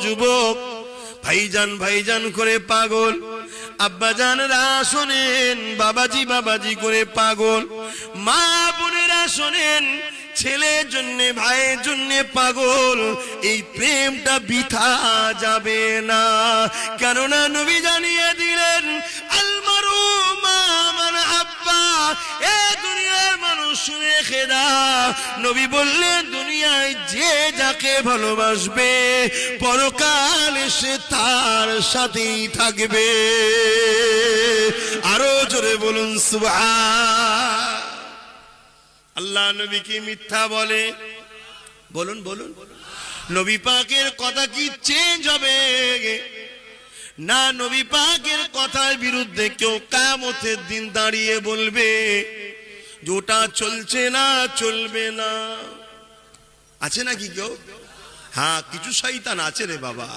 যুবক ভাইজান ভাইজান করে পাগল, আব্বাজানরা শোনেন বাবাজি বাবাজি করে পাগল, মা বোনেরা শোনেন ছেলের জন্য ভাইয়ের জন্য পাগল। এই প্রেমটা বৃথা যাবে না, কেননা নবী জানিয়ে দিলেন আল মারু মা মান আব্বা। এ দুনিয়ার মানুষ শুনে খেদা, নবী বললেন দুনিয়ায় যে যাকে ভালোবাসবে পরকাল সে তার সাথেই থাকবে। আরো জোরে বলুন সুবহান। আল্লাহ নবী কি মিথ্যা বলে? বলুন বলুন, নবী পাকের কথা কি চেঞ্জ হবে না? নবী পাকের কথার বিরুদ্ধে কেউ কিয়ামতের দিন দাঁড়িয়ে বলবে যেটা চলছে না চলবে না। আছে নাকি কেউ? হ্যাঁ, কিছু শয়তান আছে রে বাবা।